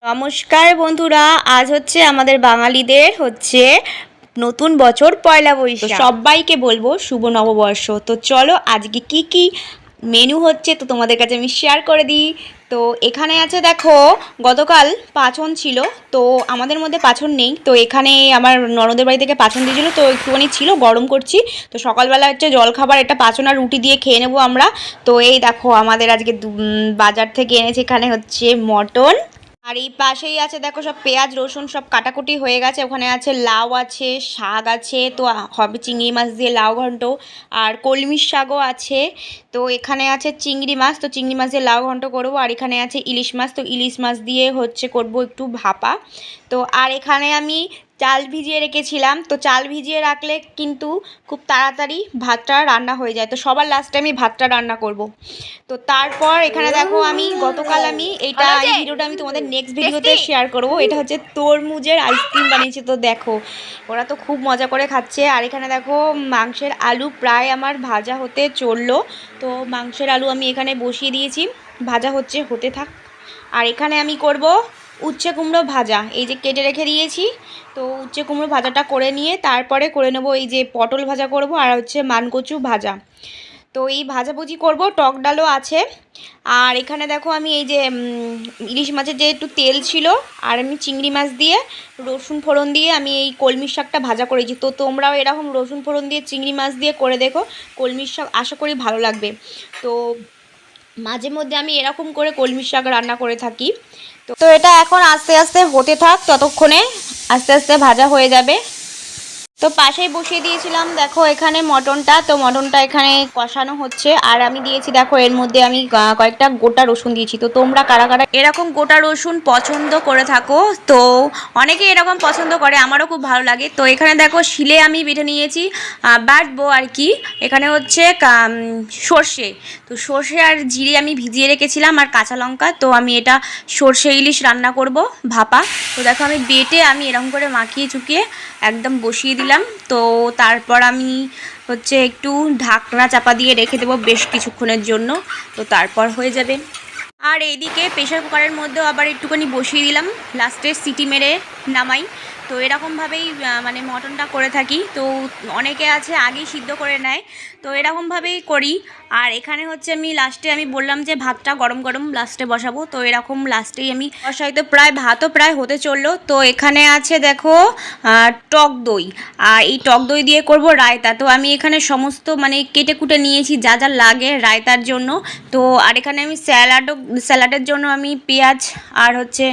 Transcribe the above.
নমস্কার বন্ধুরা, আজ হচ্ছে আমাদের বাঙালিদের হচ্ছে নতুন বছর পয়লা বৈশাখ। সবাইকে বলবো শুভ নববর্ষ। তো চলো আজকে কি কি মেনু হচ্ছে তো তোমাদের কাছে আমি শেয়ার করে দিই। তো এখানে আছে দেখো, গতকাল পাঁচন ছিল, তো আমাদের মধ্যে পাঁচন নেই, তো এখানে আমার ননদের বাড়ি থেকে পাঁচন দিয়েছিল, তো একটুখানি ছিল, গরম করছি। তো সকালবেলা হচ্ছে জলখাবার একটা পাঁচন আর রুটি দিয়ে খেয়ে নেবো আমরা। তো এই দেখো আমাদের আজকে বাজার থেকে এনেছে, এখানে হচ্ছে মটন। আর এই পাশেই আছে দেখো সব পেঁয়াজ রসুন সব কাটাকুটি হয়ে গেছে, ওখানে আছে লাউ আছে, শাক আছে, তো হবে চিংড়ি মাছ দিয়ে লাউ ঘন্ট, আর কলমির শাকও আছে। তো এখানে আছে চিংড়ি মাছ, তো চিংড়ি মাছ দিয়ে লাউ ঘন্ট করবো। আর এখানে আছে ইলিশ মাছ, তো ইলিশ মাছ দিয়ে হচ্ছে করব একটু ভাপা। তো আর এখানে আমি চাল ভিজিয়ে রেখেছিলাম, তো চাল ভিজিয়ে রাখলে কিন্তু খুব তাড়াতাড়ি ভাতটা রান্না হয়ে যায়, তো সবার লাস্টে আমি ভাতটা রান্না করব। তো তারপর এখানে দেখো আমি গতকাল আমি এই ভিডিওটা আমি তোমাদের নেক্সট ভিডিওতে শেয়ার করব। এটা হচ্ছে তরমুজের আইসক্রিম বানিয়েছে, তো দেখো ওরা তো খুব মজা করে খাচ্ছে। আর এখানে দেখো মাংসের আলু প্রায় আমার ভাজা হতে চললো, তো মাংসের আলু আমি এখানে বসিয়ে দিয়েছি, ভাজা হতে থাক। আর এখানে আমি করব উচ্ছে কুমড়ো ভাজা, এই যে কেটে রেখে দিয়েছি। তো উচ্ছে কুমড়ো ভাজাটা করে নিয়ে তারপরে করে নেব এই যে পটল ভাজা করব, আর হচ্ছে মানকচু ভাজা। তো এই ভাজাভুজি করব, টক ডালও আছে। আর এখানে দেখো আমি এই যে ইলিশ মাছের যে একটু তেল ছিল, আর আমি চিংড়ি মাছ দিয়ে রসুন ফোড়ন দিয়ে আমি এই কলমির শাকটা ভাজা করেছি। তো তোমরাও এরকম রসুন ফোড়ন দিয়ে চিংড়ি মাছ দিয়ে করে দেখো, কলমির শাক আশা করি ভালো লাগবে। তো মাঝে মধ্যে আমি এরকম করে কলমির শাক রান্না করে থাকি। তো এটা এখন আস্তে আস্তে হতে থাক, ততক্ষণে আস্তে আস্তে ভাজা হয়ে যাবে। তো পাশেই বসিয়ে দিয়েছিলাম দেখো এখানে মটনটা, তো মটনটা এখানে কষানো হচ্ছে। আর আমি দিয়েছি দেখো এর মধ্যে আমি কয়েকটা গোটা রসুন দিয়েছি। তো তোমরা কারা কারা এরকম গোটা রসুন পছন্দ করে থাকো, তো অনেকে এরকম পছন্দ করে, আমারও খুব ভালো লাগে। তো এখানে দেখো শিলে আমি বেটে নিয়েছি, বাটবো আর কি। এখানে হচ্ছে সর্ষে, তো সর্ষে আর জিরে আমি ভিজিয়ে রেখেছিলাম, আর কাঁচা লঙ্কা। তো আমি এটা সর্ষে ইলিশ রান্না করব ভাপা। তো দেখো আমি বেটে আমি এরকম করে মাখিয়ে চুকিয়ে একদম বসিয়ে দিলাম। তো তারপর আমি হচ্ছে একটু ঢাকনা চাপা দিয়ে রেখে দেবো বেশ কিছুক্ষণের জন্য, তো তারপর হয়ে যাবে। আর এইদিকে প্রেশার কুকারের মধ্যেও আবার একটুখানি বসিয়ে দিলাম, লাস্টে সিটি মেরে নামাই। তো এরকমভাবেই মানে মটনটা করে থাকি। তো অনেকে আছে আগেই সিদ্ধ করে নেয়, তো এরকমভাবেই করি। আর এখানে হচ্ছে আমি লাস্টে আমি বললাম যে ভাতটা গরম গরম লাস্টে বসাবো, তো এরকম লাস্টেই আমি বসাই। তো প্রায় ভাতও প্রায় হতে চললো। তো এখানে আছে দেখো টক দই, আর এই টক দই দিয়ে করব রায়তা। তো আমি এখানে সমস্ত মানে কেটে কুটে নিয়েছি যা যা লাগে রায়তার জন্য। তো আর এখানে আমি স্যালাডের জন্য আমি পেঁয়াজ আর হচ্ছে